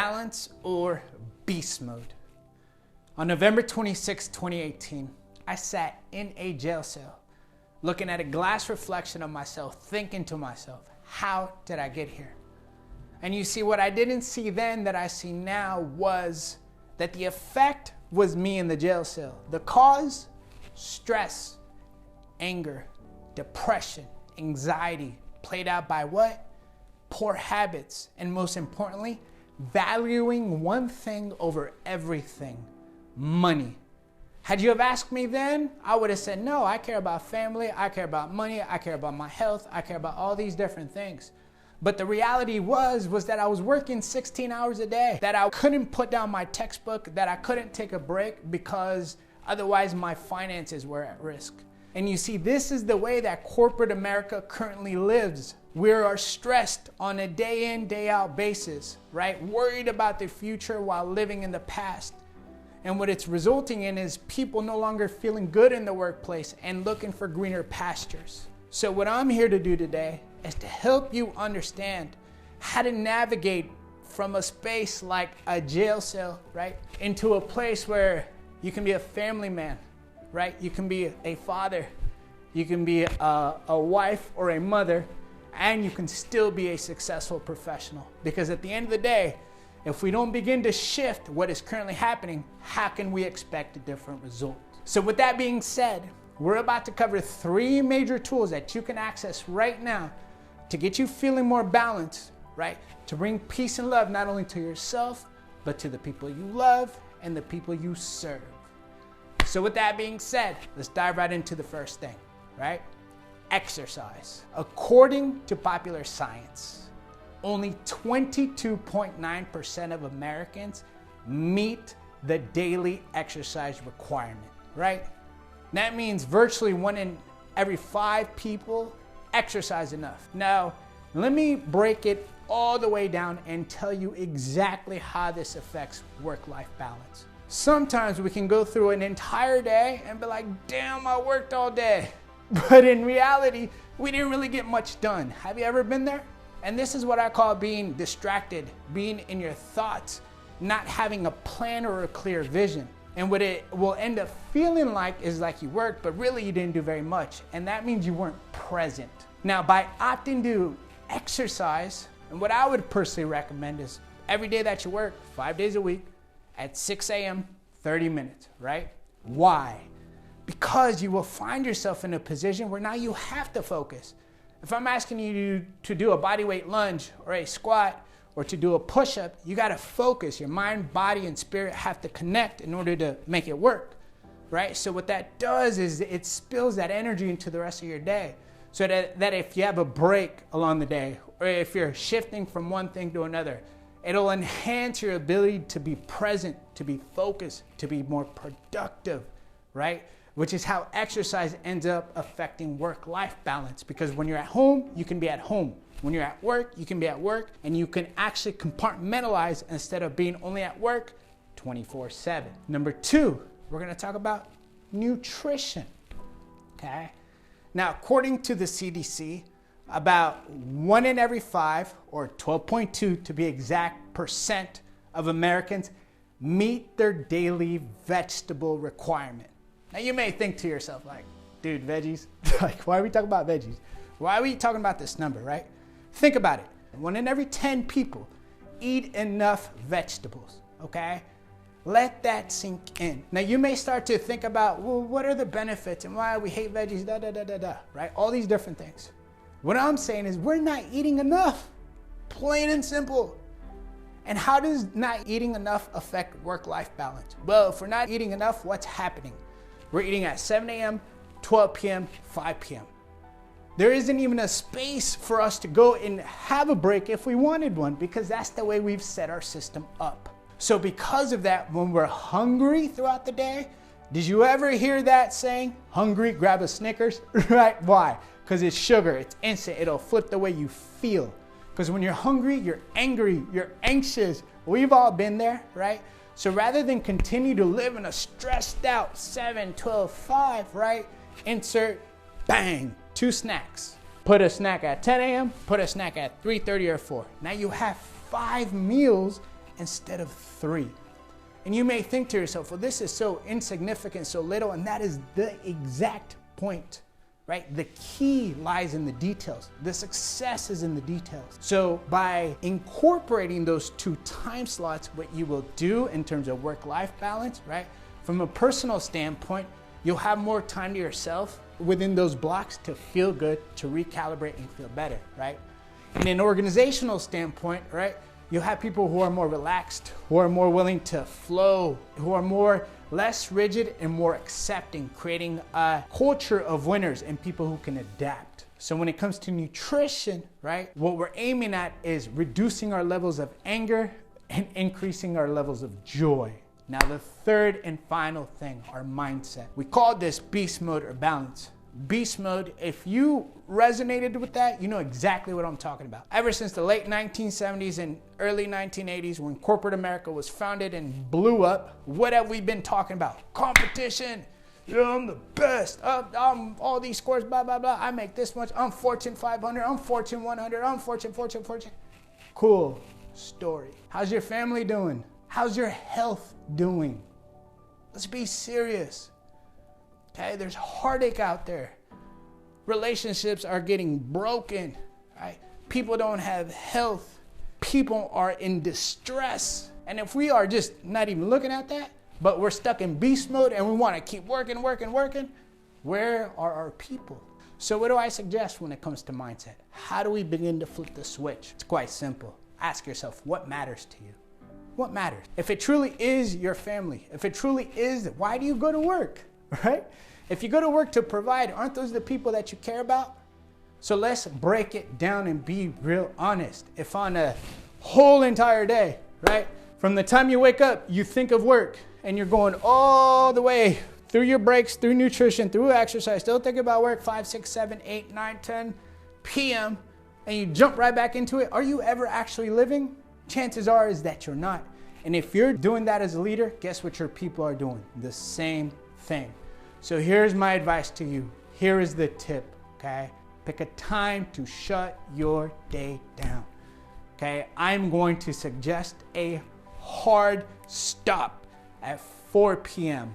balance or beast mode. On November 26, 2018, I sat in a jail cell, looking at a glass reflection of myself, thinking to myself, how did I get here? And you see, what I didn't see then that I see now was that the effect was me in the jail cell. The cause, stress, anger, depression, anxiety, played out by what? Poor habits, and most importantly, valuing one thing over everything, money. Had you have asked me then, I would have said, no, I care about family, I care about money, I care about my health, I care about all these different things. But the reality was that I was working 16 hours a day, that I couldn't put down my textbook, that I couldn't take a break because otherwise my finances were at risk. And you see, this is the way that corporate America currently lives. We are stressed on a day in, day out basis, right? Worried about the future while living in the past. And what it's resulting in is people no longer feeling good in the workplace and looking for greener pastures. So what I'm here to do today is to help you understand how to navigate from a space like a jail cell, right, into a place where you can be a family man, right? You can be a father, you can be a wife or a mother, and you can still be a successful professional. Because at the end of the day, if we don't begin to shift what is currently happening, how can we expect a different result? So with that being said, we're about to cover 3 major tools that you can access right now to get you feeling more balanced, right? To bring peace and love not only to yourself, but to the people you love and the people you serve. So with that being said, let's dive right into the first thing, right? Exercise. According to popular science, only 22.9% of Americans meet the daily exercise requirement, right? That means virtually 1 in every 5 people exercise enough. Now, let me break it all the way down and tell you exactly how this affects work-life balance. Sometimes we can go through an entire day and be like, damn, I worked all day. But in reality, we didn't really get much done. Have you ever been there? And this is what I call being distracted, being in your thoughts, not having a plan or a clear vision. And what it will end up feeling like is like you worked, but really you didn't do very much. And that means you weren't present. Now, by opting to exercise, and what I would personally recommend is every day that you work, 5 days a week, at 6 a.m., 30 minutes, right? Why? Because you will find yourself in a position where now you have to focus. If I'm asking you to do a bodyweight lunge or a squat or to do a push-up, you gotta focus. Your mind, body, and spirit have to connect in order to make it work, right? So what that does is it spills that energy into the rest of your day. So that if you have a break along the day, or if you're shifting from one thing to another, it'll enhance your ability to be present, to be focused, to be more productive, right? Which is how exercise ends up affecting work-life balance. Because when you're at home, you can be at home. When you're at work, you can be at work, and you can actually compartmentalize instead of being only at work 24/7. Number 2, we're gonna talk about nutrition, okay? Now, according to the CDC, about 1 in every 5, or 12.2 to be exact, percent of Americans meet their daily vegetable requirement. Now you may think to yourself like, dude, veggies? Like, why are we talking about veggies? Why are we talking about this number, right? Think about it. 1 in every 10 people eat enough vegetables, okay? Let that sink in. Now you may start to think about, well, what are the benefits and why we hate veggies, right? All these different things. What I'm saying is we're not eating enough, plain and simple. And how does not eating enough affect work-life balance? Well, if we're not eating enough, what's happening? We're eating at 7 a.m., 12 p.m., 5 p.m. There isn't even a space for us to go and have a break if we wanted one, because that's the way we've set our system up. So because of that, when we're hungry throughout the day, did you ever hear that saying, hungry, grab a Snickers, right? Why? Because it's sugar, it's instant, it'll flip the way you feel. Because when you're hungry, you're angry, you're anxious. We've all been there, right? So rather than continue to live in a stressed out 7, 12, 5, right? Insert, bang, 2 snacks. Put a snack at 10 a.m., put a snack at 3:30 or 4. Now you have 5 meals instead of 3. And you may think to yourself, well, this is so insignificant, so little, and that is the exact point, right? The key lies in the details. The success is in the details. So by incorporating those 2 time slots, what you will do in terms of work-life balance, right? From a personal standpoint, you'll have more time to yourself within those blocks to feel good, to recalibrate and feel better, right? In an organizational standpoint, right? You'll have people who are more relaxed, who are more willing to flow, who are less rigid and more accepting, creating a culture of winners and people who can adapt. So when it comes to nutrition, right, what we're aiming at is reducing our levels of anger and increasing our levels of joy. Now the third and final thing, our mindset. We call this beast mode or balance. Beast mode, if you resonated with that, you know exactly what I'm talking about. Ever since the late 1970s and early 1980s, when corporate America was founded and blew up, what have we been talking about? Competition. You know, I'm the best. I'm all these scores, blah, blah, blah. I make this much. I'm Fortune 500. I'm Fortune 100. I'm Fortune. Cool story. How's your family doing? How's your health doing? Let's be serious. Okay, there's heartache out there. Relationships are getting broken, right? People don't have health. People are in distress. And if we are just not even looking at that, but we're stuck in beast mode and we want to keep working, where are our people? So what do I suggest when it comes to mindset? How do we begin to flip the switch? It's quite simple. Ask yourself, what matters to you? What matters? If it truly is your family, if it truly is, why do you go to work, right? If you go to work to provide, aren't those the people that you care about? So let's break it down and be real honest. If on a whole entire day, right, from the time you wake up, you think of work and you're going all the way through your breaks, through nutrition, through exercise, still think about work 5, 6, 7, 8, 9, 10 p.m. and you jump right back into it, are you ever actually living? Chances are is that you're not. And if you're doing that as a leader, guess what your people are doing? The same thing. So here's my advice to you. Here is the tip, okay? Pick a time to shut your day down, okay? I'm going to suggest a hard stop at 4 p.m.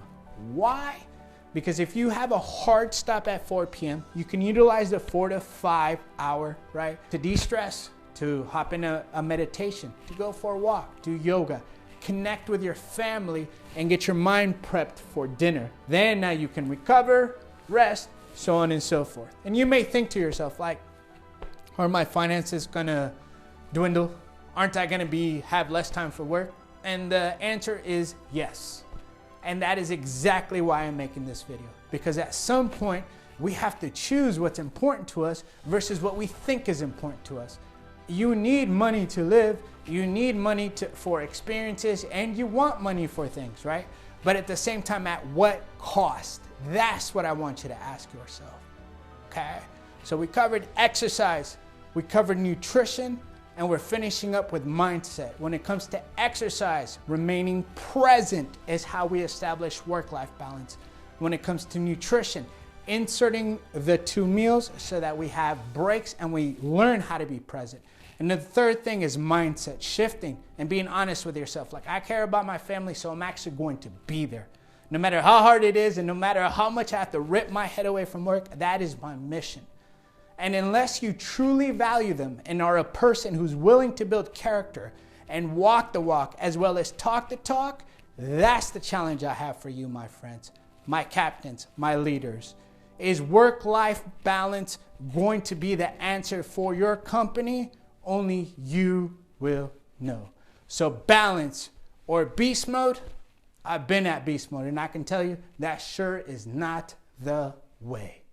Why? Because if you have a hard stop at 4 p.m., you can utilize the 4 to 5 hour, right? To de-stress, to hop in a meditation, to go for a walk, do yoga, connect with your family, and get your mind prepped for dinner. Then now you can recover, rest, so on and so forth. And you may think to yourself, like, are my finances gonna dwindle? Aren't I gonna have less time for work? And the answer is yes. And that is exactly why I'm making this video. Because at some point, we have to choose what's important to us versus what we think is important to us. You need money to live, you need money for experiences, and you want money for things, right? But at the same time, at what cost? That's what I want you to ask yourself, okay? So we covered exercise, we covered nutrition, and we're finishing up with mindset. When it comes to exercise, remaining present is how we establish work-life balance. When it comes to nutrition, inserting the 2 meals so that we have breaks and we learn how to be present. And the third thing is mindset, shifting and being honest with yourself. Like, I care about my family, so I'm actually going to be there. No matter how hard it is and no matter how much I have to rip my head away from work, that is my mission. And unless you truly value them and are a person who's willing to build character and walk the walk as well as talk the talk, that's the challenge I have for you, my friends, my captains, my leaders. Is work-life balance going to be the answer for your company? Only you will know. So balance or beast mode, I've been at beast mode, and I can tell you that sure is not the way.